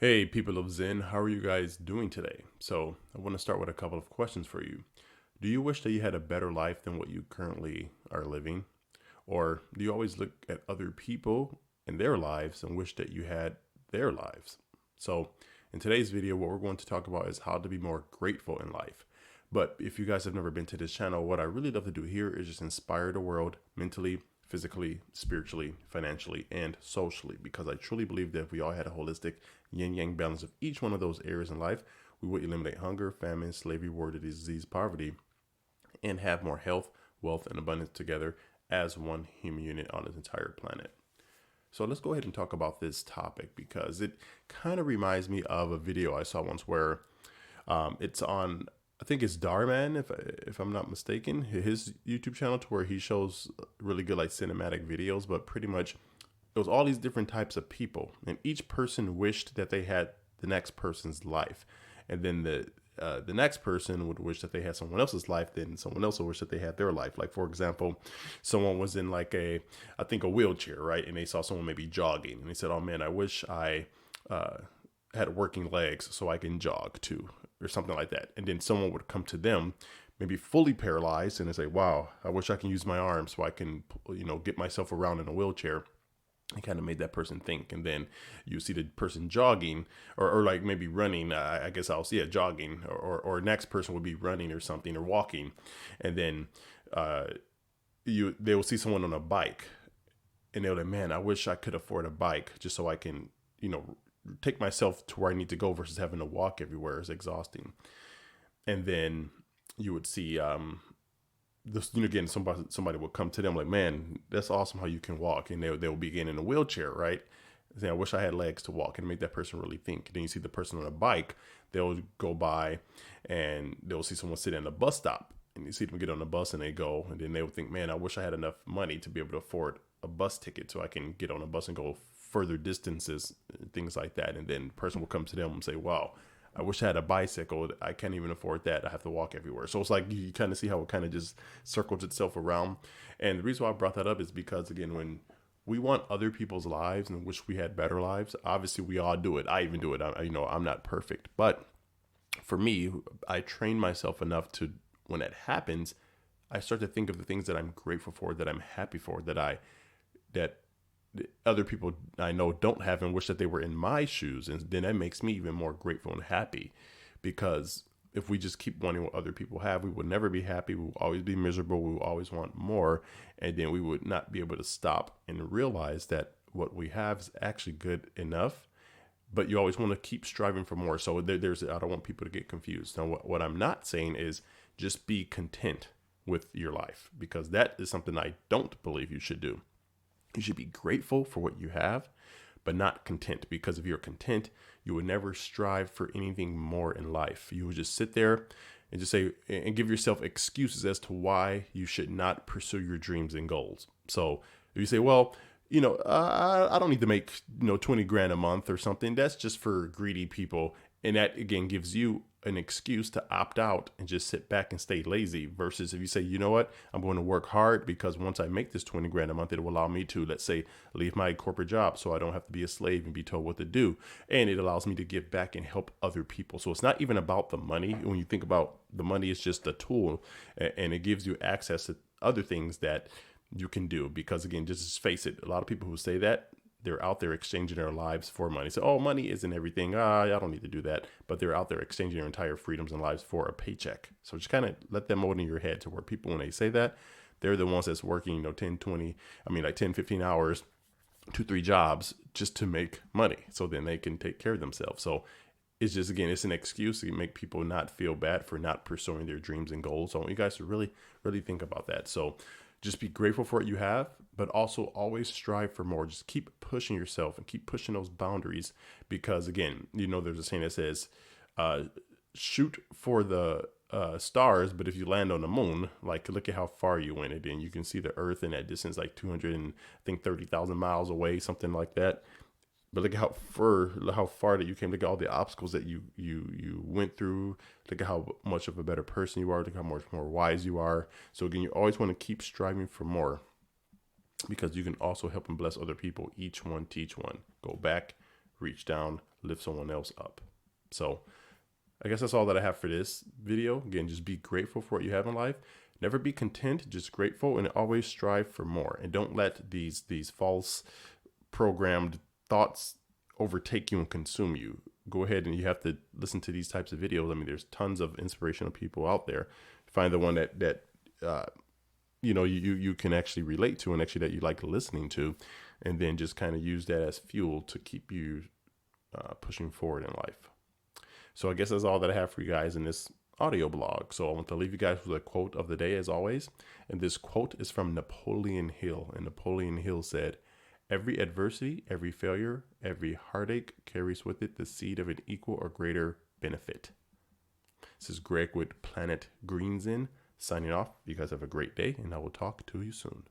Hey, people of Zen, how are you guys doing today? So, I want to start with a couple of questions for you. Do you wish that you had a better life than what you currently are living? Or do you always look at other people and their lives and wish that you had their lives? So, in today's video, what we're going to talk about is how to be more grateful in life. But if you guys have never been to this channel, what I really love to do here is just inspire the world mentally, physically, spiritually, financially, and socially, because I truly believe that if we all had a holistic yin yang balance of each one of those areas in life, we would eliminate hunger, famine, slavery, war, disease, poverty, and have more health, wealth, and abundance together as one human unit on this entire planet. So let's go ahead and talk about this topic because it kind of reminds me of a video I saw once where it's on, I think it's Darman, if I'm not mistaken, his YouTube channel, to where he shows really good like cinematic videos, but pretty much it was all these different types of people, and each person wished that they had the next person's life, and then the next person would wish that they had someone else's life, then someone else would wish that they had their life. Like, for example, someone was in like I think a wheelchair, right? And they saw someone maybe jogging, and they said, oh man, I wish I had working legs so I can jog too, or something like that. And then someone would come to them, maybe fully paralyzed, and they say, wow, I wish I can use my arms so I can, get myself around in a wheelchair. It kind of made that person think. And then you see the person jogging or like maybe running. I guess I'll see it jogging, or next person would be running or something or walking. And then they will see someone on a bike, and they're like, man, I wish I could afford a bike just so I can, take myself to where I need to go versus having to walk everywhere is exhausting. And then you would see this, again, somebody will come to them like, man, that's awesome how you can walk. And they'll begin in a wheelchair, right? Saying, I wish I had legs to walk, and make that person really think. Then you see the person on a bike, they'll go by and they'll see someone sitting in a bus stop, and you see them get on the bus and they go, and then they would think, man, I wish I had enough money to be able to afford a bus ticket so I can get on a bus and go further distances, things like that. And then the person will come to them and say, wow, I wish I had a bicycle. I can't even afford that. I have to walk everywhere. So it's like you kind of see how it kind of just circles itself around. And the reason why I brought that up is because, again, when we want other people's lives and wish we had better lives, obviously we all do it. I even do it. I'm not perfect. But for me, I train myself enough to, when that happens, I start to think of the things that I'm grateful for, that I'm happy for, that other people I know don't have and wish that they were in my shoes. And then that makes me even more grateful and happy, because if we just keep wanting what other people have, we will never be happy. We will always be miserable. We will always want more. And then we would not be able to stop and realize that what we have is actually good enough, but you always want to keep striving for more. So I don't want people to get confused. Now, what I'm not saying is just be content with your life, because that is something I don't believe you should do. You should be grateful for what you have, but not content, because if you're content, you would never strive for anything more in life. You would just sit there and just say and give yourself excuses as to why you should not pursue your dreams and goals. So if you say, well, I don't need to make 20 grand a month or something, that's just for greedy people. And that, again, gives you an excuse to opt out and just sit back and stay lazy, versus if you say, you know what, I'm going to work hard, because once I make this 20 grand a month, it will allow me to, let's say, leave my corporate job so I don't have to be a slave and be told what to do. And it allows me to give back and help other people. So it's not even about the money. When you think about the money, it's just a tool, and it gives you access to other things that you can do. Because, again, just face it, a lot of people who say that, they're out there exchanging their lives for money. So, oh, money isn't everything. I don't need to do that. But they're out there exchanging their entire freedoms and lives for a paycheck. So just kind of let that mold in your head, to where people, when they say that, they're the ones that's working, 10, 20, like 10, 15 hours, 2, 3 jobs just to make money. So then they can take care of themselves. So it's just, again, it's an excuse to make people not feel bad for not pursuing their dreams and goals. So I want you guys to really, really think about that. So just be grateful for what you have, but also always strive for more. Just keep pushing yourself and keep pushing those boundaries, because, again, there's a saying that says, shoot for the stars, but if you land on the moon, like, look at how far you went. And then you can see the Earth in that distance, like 230,000 miles away, something like that. But look at how far that you came. Look at all the obstacles that you went through. Look at how much of a better person you are. Look at how much more wise you are. So, again, you always want to keep striving for more, because you can also help and bless other people. Each one teach one. Go back, reach down, lift someone else up. So I guess that's all that I have for this video. Again, just be grateful for what you have in life. Never be content, just grateful, and always strive for more. And don't let these false programmed thoughts overtake you and consume you. Go ahead and you have to listen to these types of videos. I mean, there's tons of inspirational people out there. Find the one that you can actually relate to and actually that you like listening to, and then just kind of use that as fuel to keep you pushing forward in life. So I guess that's all that I have for you guys in this audio blog. So I want to leave you guys with a quote of the day as always. And this quote is from Napoleon Hill. And Napoleon Hill said, "Every adversity, every failure, every heartache carries with it the seed of an equal or greater benefit." This is Greg with Planet Green Zen signing off. You guys have a great day, and I will talk to you soon.